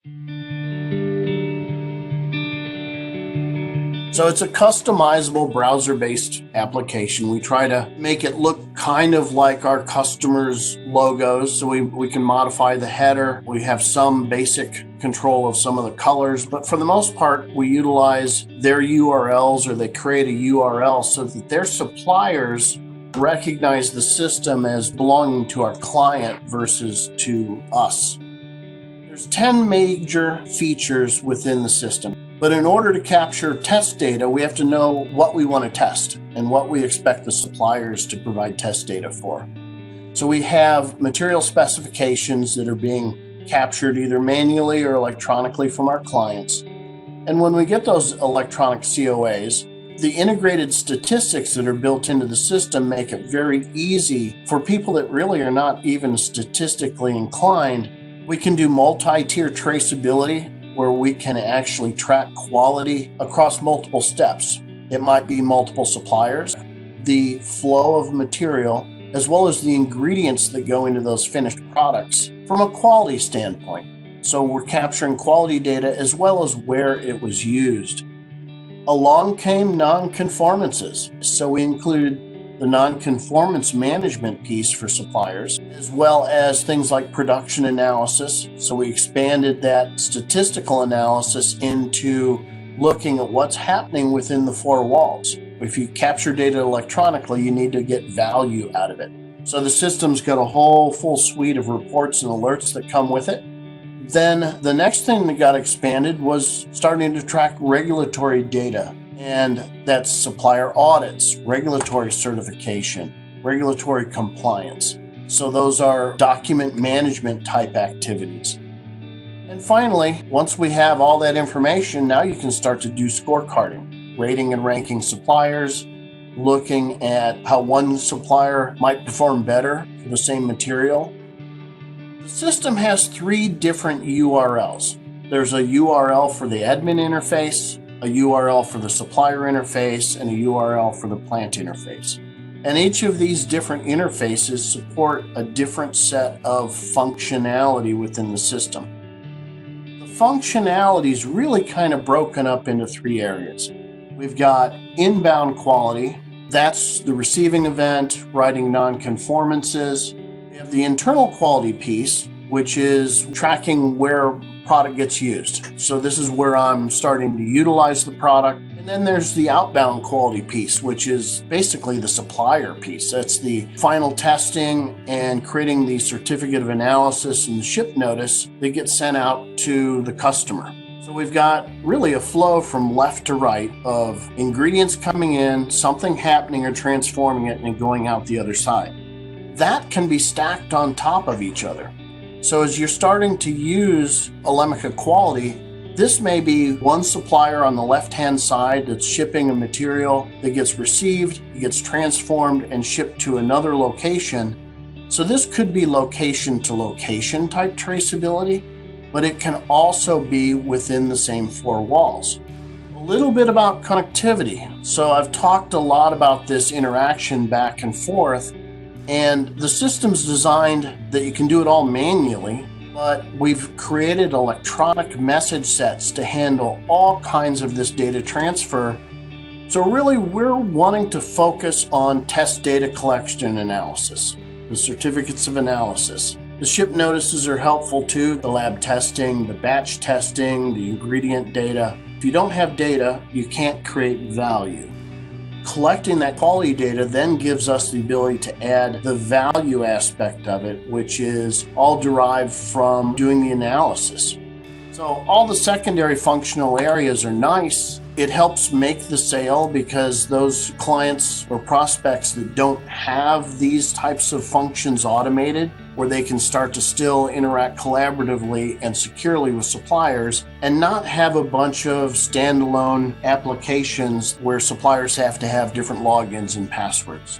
So it's a customizable browser-based application. We try to make it look kind of like our customers' logos. So we can modify the header. We have some basic control of some of the colors, but for the most part, we utilize their URLs, or they create a URL so that their suppliers recognize the system as belonging to our client versus to us. There's 10 major features within the system, but in order to capture test data, we have to know what we want to test and what we expect the suppliers to provide test data for. So we have material specifications that are being captured either manually or electronically from our clients. And when we get those electronic COAs, the integrated statistics that are built into the system make it very easy for people that really are not even statistically inclined. We can do multi-tier traceability, where we can actually track quality across multiple steps. It might be multiple suppliers, the flow of material, as well as the ingredients that go into those finished products from a quality standpoint. So we're capturing quality data as well as where it was used. Along came non-conformances. So we included the non-conformance management piece for suppliers, as well as things like production analysis. So we expanded that statistical analysis into looking at what's happening within the four walls. If you capture data electronically, you need to get value out of it. So the system's got a whole full suite of reports and alerts that come with it. Then the next thing that got expanded was starting to track regulatory data. And that's supplier audits, regulatory certification, regulatory compliance. So those are document management type activities. And finally, once we have all that information, now you can start to do scorecarding, rating and ranking suppliers, looking at how one supplier might perform better for the same material. The system has 3 different URLs. There's a URL for the admin interface, a URL for the supplier interface, and a URL for the plant interface. And each of these different interfaces support a different set of functionality within the system. The functionality is really kind of broken up into 3 areas. We've got inbound quality. That's the receiving event, writing non-conformances. We have the internal quality piece, which is tracking where product gets used. So this is where I'm starting to utilize the product. And then there's the outbound quality piece, which is basically the supplier piece. That's the final testing and creating the certificate of analysis and the ship notice that gets sent out to the customer. So we've got really a flow from left to right of ingredients coming in, something happening or transforming it, and going out the other side. That can be stacked on top of each other. So as you're starting to use Elemica Quality, this may be one supplier on the left-hand side that's shipping a material that gets received, it gets transformed and shipped to another location. So this could be location to location type traceability, but it can also be within the same 4 walls. A little bit about connectivity. So I've talked a lot about this interaction back and forth. And the system's designed that you can do it all manually, but we've created electronic message sets to handle all kinds of this data transfer. So really, we're wanting to focus on test data collection and analysis, the certificates of analysis. The ship notices are helpful too, the lab testing, the batch testing, the ingredient data. If you don't have data, you can't create value. Collecting that quality data then gives us the ability to add the value aspect of it, which is all derived from doing the analysis. So all the secondary functional areas are nice. It helps make the sale because those clients or prospects that don't have these types of functions automated, where they can start to still interact collaboratively and securely with suppliers and not have a bunch of standalone applications where suppliers have to have different logins and passwords.